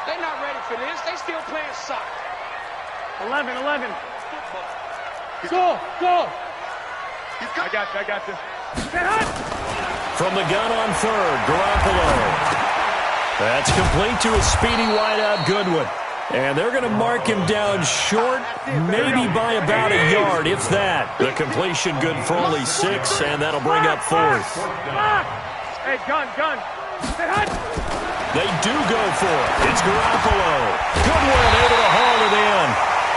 They're not ready for this. They still playing soccer. 11. Go. I got you. From the gun on third, Garoppolo. That's complete to a speedy wideout Goodwin. And they're going to mark him down short, maybe by about a yard, if that. The completion good for only 6, and that'll bring up fourth. Hey, gun. They do go for it. It's Garoppolo. Goodwin able to haul it in.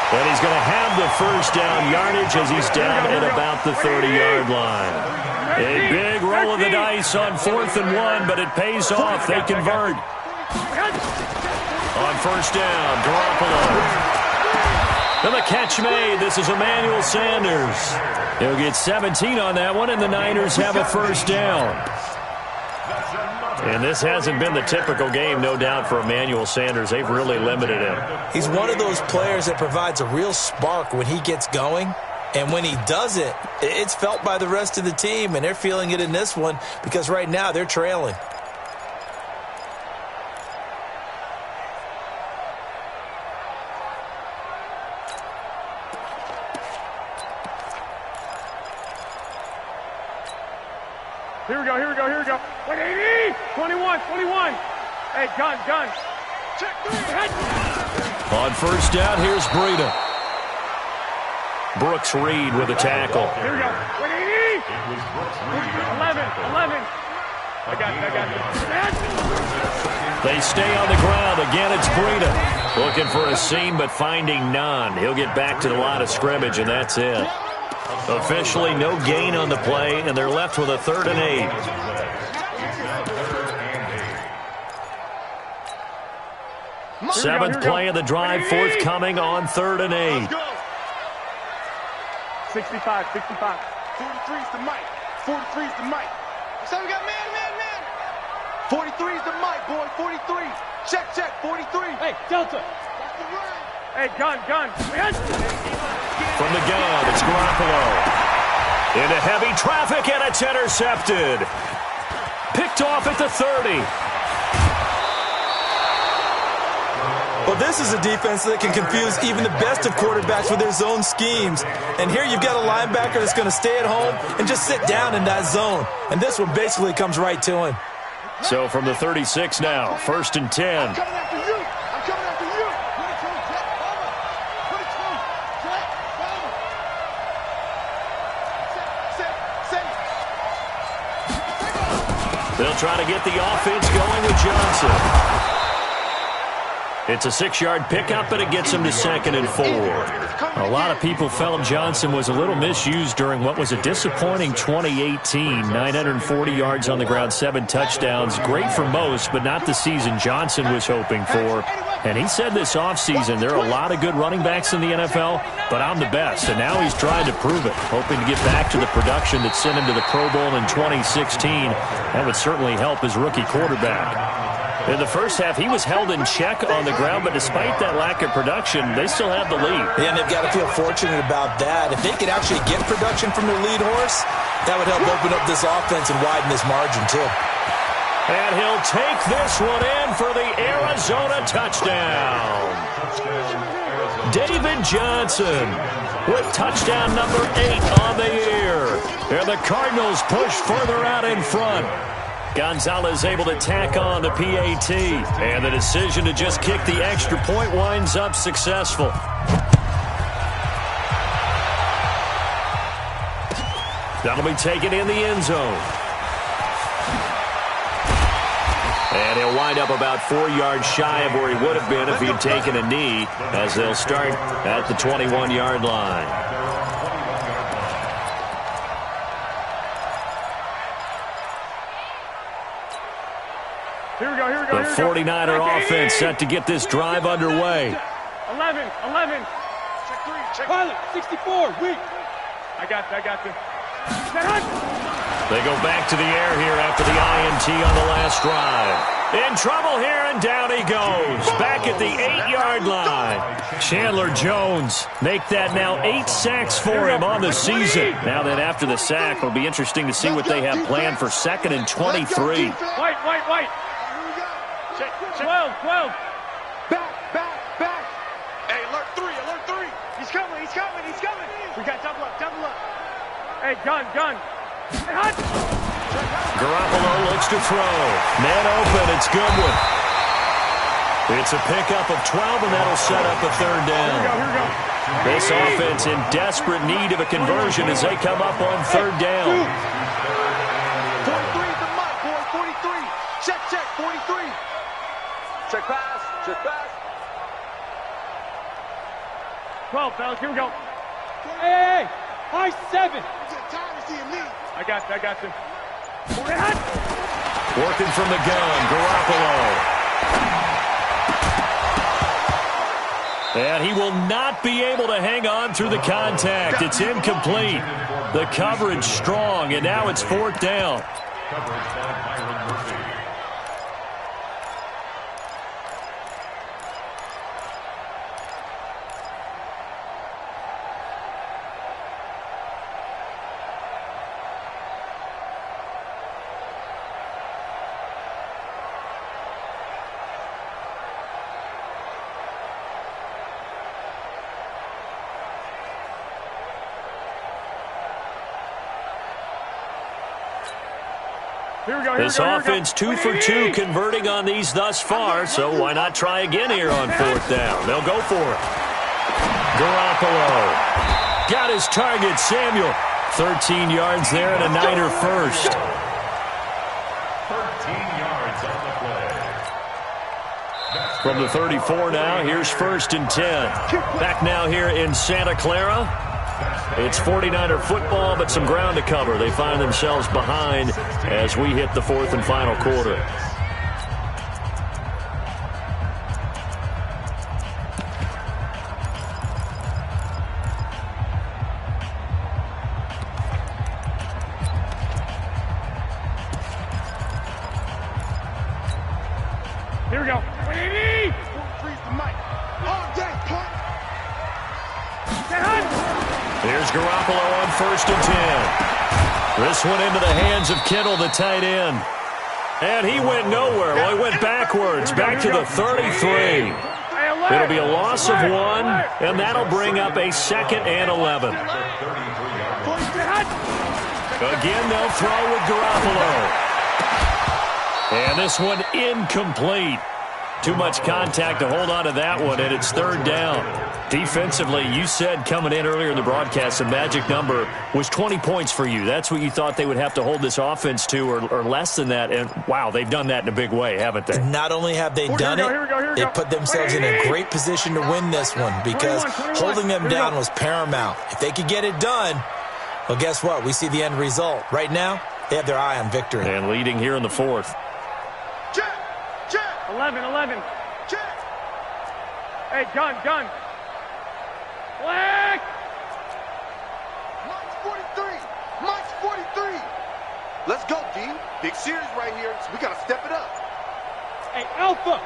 And he's going to have the first down yardage as he's down at about the 30-yard line. A big roll of the dice on 4th and 1, but it pays off. They convert. On first down, Garoppolo. And the catch made. This is Emmanuel Sanders. He'll get 17 on that one, and the Niners have a first down. And this hasn't been the typical game, no doubt, for Emmanuel Sanders. They've really limited him. He's one of those players that provides a real spark when he gets going. And when he does it, it's felt by the rest of the team, and they're feeling it in this one because right now they're trailing. Here we go. 180. 21. Hey, gun. Check 3. On first down, here's Breida. Brooks Reed with a tackle. Here we go. 180. 11. I got you. They stay on the ground. Again, it's Breida. Looking for a seam, but finding none. He'll get back to the line of scrimmage, and that's it. Officially, no gain on the play, and they're left with a 3rd and 8. Seventh play of the drive, forthcoming on 3rd and 8. 65. 43's the mic. 43's the mic. So we got man. 43's the mic, boy. 43. Check. 43. Hey, Delta. Hey, gun. From the gun, it's Garoppolo. Into heavy traffic, and it's intercepted. Picked off at the 30. Well, this is a defense that can confuse even the best of quarterbacks with their zone schemes. And here you've got a linebacker that's going to stay at home and just sit down in that zone. And this one basically comes right to him. So from the 36 now, 1st and 10. I'm coming after you. They'll try to get the offense going with Johnson. It's a 6-yard pickup, but it gets him to 2nd and 4. A lot of people felt Johnson was a little misused during what was a disappointing 2018. 940 yards on the ground, 7 touchdowns. Great for most, but not the season Johnson was hoping for. And he said this offseason, there are a lot of good running backs in the NFL, but I'm the best. And now he's trying to prove it, hoping to get back to the production that sent him to the Pro Bowl in 2016. That would certainly help his rookie quarterback. In the first half, he was held in check on the ground, but despite that lack of production, they still have the lead. Yeah, and they've got to feel fortunate about that. If they could actually get production from their lead horse, that would help open up this offense and widen this margin, too. And he'll take this one in for the Arizona touchdown. David Johnson with touchdown number 8 on the year. And the Cardinals push further out in front. Gonzalez able to tack on the PAT. And the decision to just kick the extra point winds up successful. That'll be taken in the end zone. And he'll wind up about 4 yards shy of where he would have been if he'd taken a knee, as they'll start at the 21-yard line. Here we go. The 49er offense set to get this drive underway. 11. Check 3. Pilot, 64, weak. I got you. They go back to the air here after the INT on the last drive. In trouble here, and down he goes. Back at the 8-yard line. Chandler Jones make that now 8 sacks for him on the season. Now that after the sack, it'll be interesting to see what they have planned for 2nd and 23. White. 12. Back. Hey, alert 3. He's coming. We got double up. Hey, gun. Hey, hot. Garoppolo looks to throw. Man open. It's Goodwin. It's a pickup of 12, and that'll set up a third down. Here we go. This offense in desperate need of a conversion as they come up on third down. 43's the mic, boy. 43. Check, 43. Check pass. 12, fellas. Here we go. Hey. High 7. I got you. Hey, hot. Working from the gun, Garoppolo. And he will not be able to hang on through the contact. It's incomplete. The coverage strong, and now it's fourth down. This offense 2 for 2 converting on these thus far, so why not try again here on fourth down? They'll go for it. Garoppolo got his target, Samuel. 13 yards there and a Niner first. 13 yards on the play. From the 34 now, here's 1st and 10. Back now here in Santa Clara. It's 49er football, but some ground to cover. They find themselves behind as we hit the fourth and final quarter. Here we go. 43's the mic. All day, punt. Here's Garoppolo on 1st and 10. This one into the hands of Kittle, the tight end. And he went nowhere. Well, he went backwards, back to the 33. It'll be a loss of 1, and that'll bring up a 2nd and 11. Again, they'll throw with Garoppolo. And this one incomplete. Too much contact to hold on to that one, and it's third down. Defensively, you said coming in earlier in the broadcast, the magic number was 20 points for you. That's what you thought they would have to hold this offense to, or less than that. And, wow, they've done that in a big way, haven't they? Not only have they done it, they put themselves in a great position to win this one because holding them down was paramount. If they could get it done, well, guess what? We see the end result. Right now, they have their eye on victory. And leading here in the fourth. 11. Hey, gun. Black. Mike's 43. Let's go, D. Big series right here, so we got to step it up. Hey, Alpha.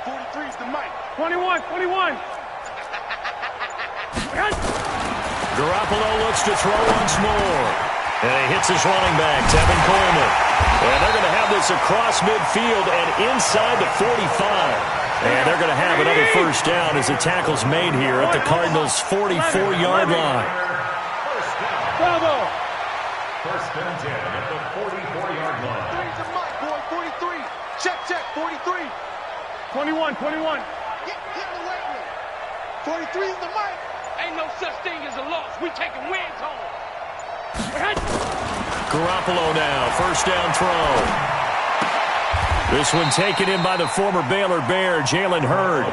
43's the mic. 21. Garoppolo looks to throw once more. And he hits his running back, Tevin Coleman. And they're going to have this across midfield and inside the 45. And they're going to have another first down as the tackle's made here at the Cardinals' 44-yard line. Bravo. 1st and 10 at the 44-yard line. 43's the mic, boy. 43. Check, 43. 21. Get in the weight room. 43's the mic. Ain't no such thing as a loss. We taking wins home. Garoppolo now, first down throw. This one taken in by the former Baylor Bear, Jalen Hurd.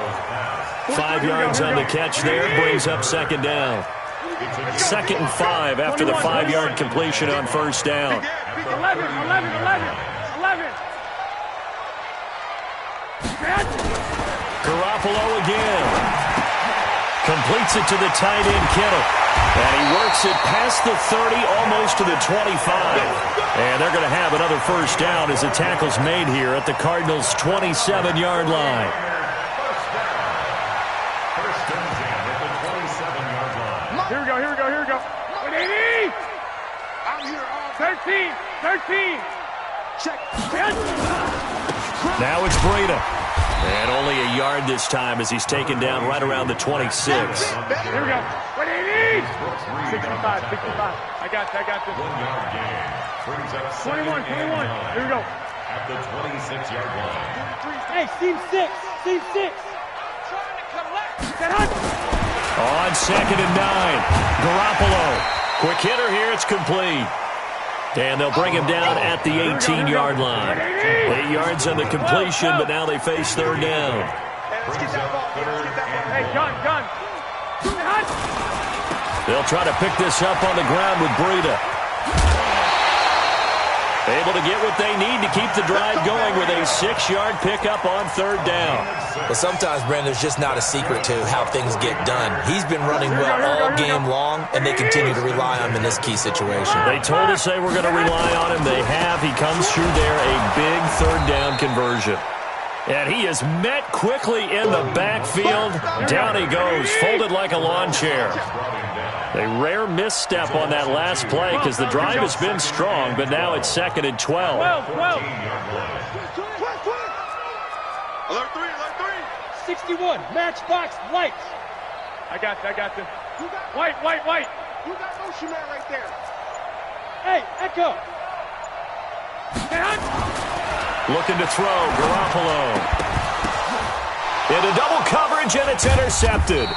5 yards on the catch there, brings up 2nd down. 2nd and 5 after the 5-yard completion on first down. 11. Garoppolo again. Completes it to the tight end, Kittle. And he works it past the 30, almost to the 25. And they're going to have another first down as the tackle's made here at the Cardinals' 27-yard line. First and 10 at the 27-yard line. Here we go. 80. I'm here all 13. Check. Now it's Breida. And only a yard this time as he's taken down right around the 26. Here we go. What do you need? 65. I got this. 21. Here we go. At the 26-yard line. Hey, seam 6. Trying to collect. On 2nd and 9, Garoppolo. Quick hitter here, it's complete. And they'll bring him down at the 18-yard line. 8 yards on the completion, but now they face 3rd down. Hey, gun. They'll try to pick this up on the ground with Breida. Able to get what they need to keep the drive going with a 6-yard pickup on 3rd down. Well, sometimes, Brandon, there's just not a secret to how things get done. He's been running well all game long, and they continue to rely on him in this key situation. They told us they were going to rely on him. They have. He comes through there, a big 3rd down conversion. And he is met quickly in the backfield. Down he goes, folded like a lawn chair. A rare misstep on that last play because the drive has been strong, but now it's 2nd and 12. Alert 3. 61. Matchbox lights. I got this. White. You got motion man right there. Hey, Echo. Looking to throw, Garoppolo. Into double coverage, and it's intercepted.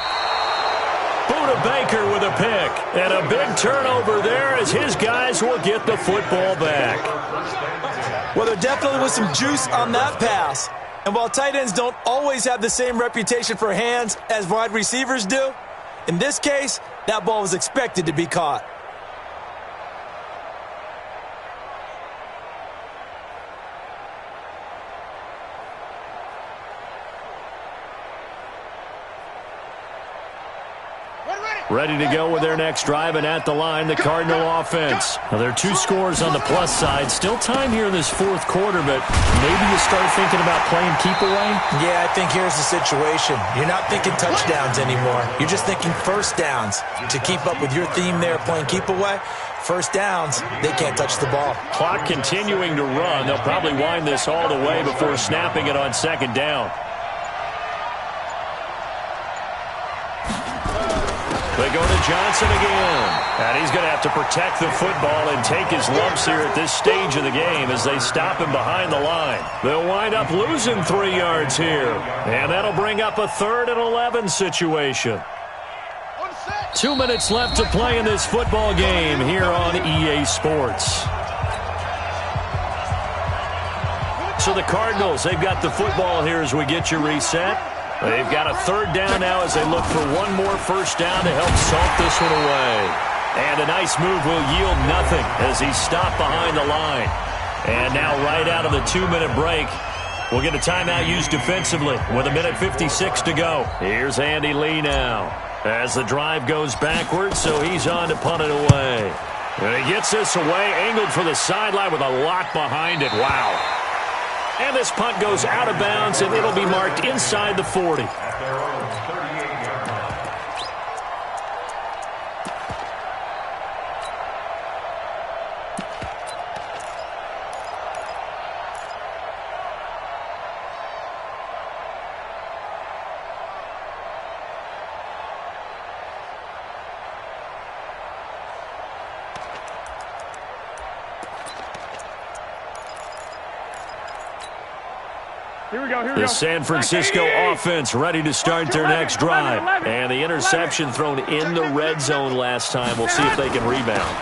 Budda Baker with a pick. And a big turnover there as his guys will get the football back. Well, there definitely was some juice on that pass. And while tight ends don't always have the same reputation for hands as wide receivers do, in this case, that ball was expected to be caught. Ready to go with their next drive, and at the line, the Cardinal offense. Now, there are 2 scores on the plus side. Still time here in this 4th quarter, but maybe you start thinking about playing keep away? Yeah, I think here's the situation. You're not thinking touchdowns anymore. You're just thinking first downs. To keep up with your theme there, playing keep away, first downs, they can't touch the ball. Clock continuing to run. They'll probably wind this all the way before snapping it on 2nd down. They go to Johnson again. And he's going to have to protect the football and take his lumps here at this stage of the game as they stop him behind the line. They'll wind up losing 3 yards here. And that'll bring up a 3rd and 11 situation. 2 minutes left to play in this football game here on EA Sports. So the Cardinals, they've got the football here as we get you reset. They've got a 3rd down now as they look for one more first down to help salt this one away. And a nice move will yield nothing as he's stopped behind the line. And now right out of the 2-minute break, we'll get a timeout used defensively with 1:56 to go. Here's Andy Lee now as the drive goes backwards, so he's on to punt it away. And he gets this away, angled for the sideline with a lot behind it. Wow. And this punt goes out of bounds, and it'll be marked inside the 40. The San Francisco offense ready to start their next drive. And the interception thrown in the red zone last time. We'll see if they can rebound.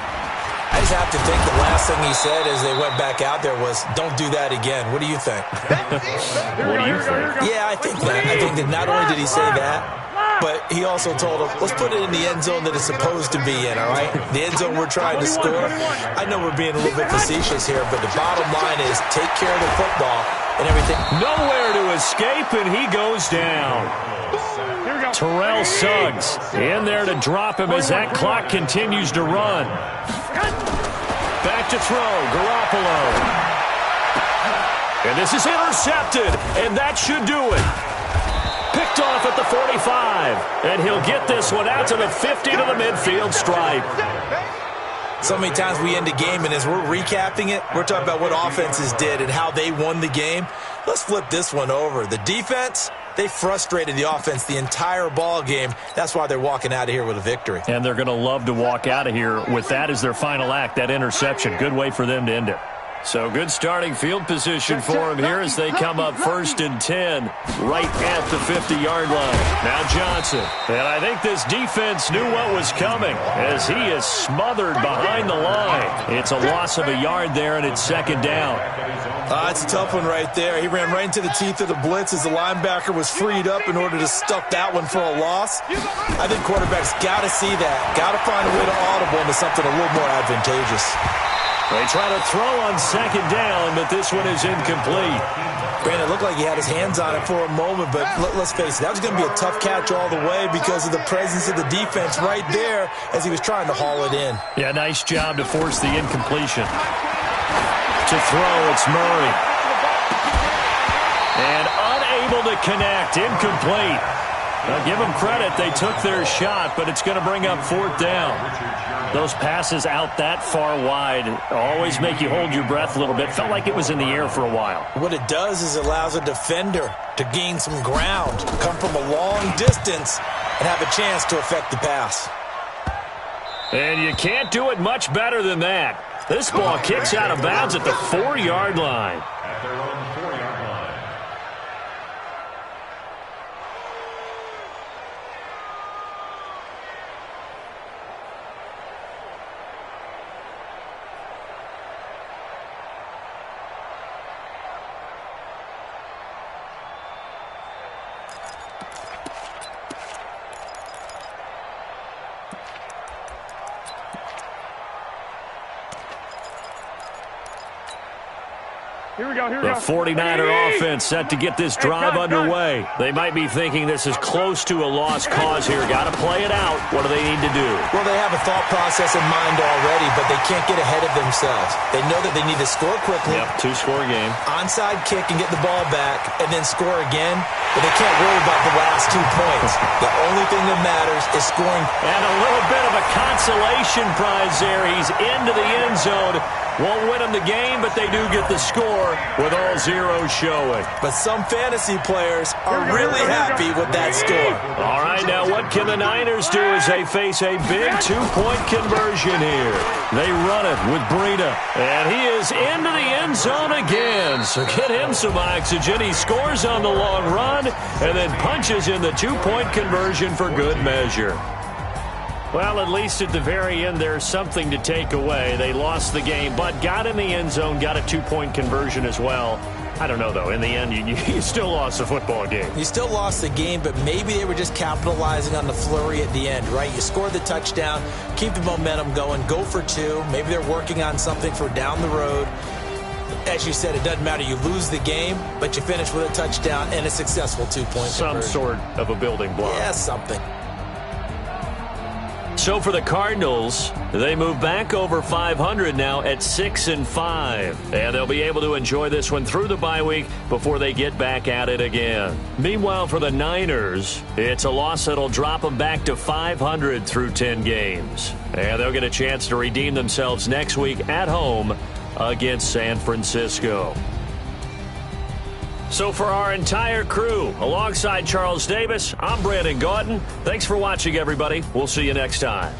I just have to think the last thing he said as they went back out there was, don't do that again. What do you think? What do you think? Yeah, I think that. I think that not only did he say that, but he also told him, let's put it in the end zone that it's supposed to be in, all right? The end zone we're trying to score. I know we're being a little bit facetious here, but the bottom line is take care of the football and everything. Nowhere to escape, and he goes down. Terrell Suggs in there to drop him as that clock continues to run. Back to throw, Garoppolo. And this is intercepted, and that should do it. Picked off at the 45, and he'll get this one out to the 50 to the midfield stripe. So many times we end a game, and as we're recapping it, we're talking about what offenses did and how they won the game. Let's flip this one over. The defense, They frustrated the offense the entire ball game. That's why they're walking out of here with a victory. And they're going to love to walk out of here with that as their final act, that interception. Good way for them to end it. So good starting field position for them here as they come up 1st and 10 right at the 50-yard line. Now Johnson. And I think this defense knew what was coming as he is smothered behind the line. It's a loss of a yard there, and it's 2nd down. It's a tough one right there. He ran right into the teeth of the blitz as the linebacker was freed up in order to stuff that one for a loss. I think quarterbacks got to see that. Got to find a way to audible into something a little more advantageous. They try to throw on 2nd down, but this one is incomplete. Brandon, it looked like he had his hands on it for a moment, but let's face it, that was going to be a tough catch all the way because of the presence of the defense right there as he was trying to haul it in. Yeah, nice job to force the incompletion. To throw, it's Murray. And unable to connect, incomplete. Now give them credit, they took their shot, but it's going to bring up 4th down. Those passes out that far wide always make you hold your breath a little bit. Felt like it was in the air for a while. What it does is it allows a defender to gain some ground, come from a long distance, and have a chance to affect the pass. And you can't do it much better than that. This ball kicks out of bounds at the 4-yard line. At their own 4-yard line. The 49er offense set to get this drive underway. They might be thinking this is close to a lost cause here. Got to play it out. What do they need to do? Well, they have a thought process in mind already, but they can't get ahead of themselves. They know that they need to score quickly. Yep, 2-score game. Onside kick and get the ball back, and then score again. But they can't worry about the last 2 points. The only thing that matters is scoring. And a little bit of a consolation prize there. He's into the end zone. Won't win them the game, but they do get the score with all zeros showing. But some fantasy players are really happy with that score. All right, now what can the Niners do as they face a big 2-point conversion here? They run it with Breida, and he is into the end zone again. So get him some oxygen. He scores on the long run and then punches in the 2-point conversion for good measure. Well, at least at the very end, there's something to take away. They lost the game, but got in the end zone, got a 2-point conversion as well. I don't know, though. In the end, you still lost the football game. You still lost the game, but maybe they were just capitalizing on the flurry at the end, right? You scored the touchdown, keep the momentum going, go for 2. Maybe they're working on something for down the road. As you said, it doesn't matter. You lose the game, but you finish with a touchdown and a successful 2-point conversion. Some sort of a building block. Yeah, something. So for the Cardinals, they move back over 500 now at 6-5. And they'll be able to enjoy this one through the bye week before they get back at it again. Meanwhile, for the Niners, it's a loss that'll drop them back to 500 through 10 games. And they'll get a chance to redeem themselves next week at home against San Francisco. So for our entire crew, alongside Charles Davis, I'm Brandon Gaudin. Thanks for watching, everybody. We'll see you next time.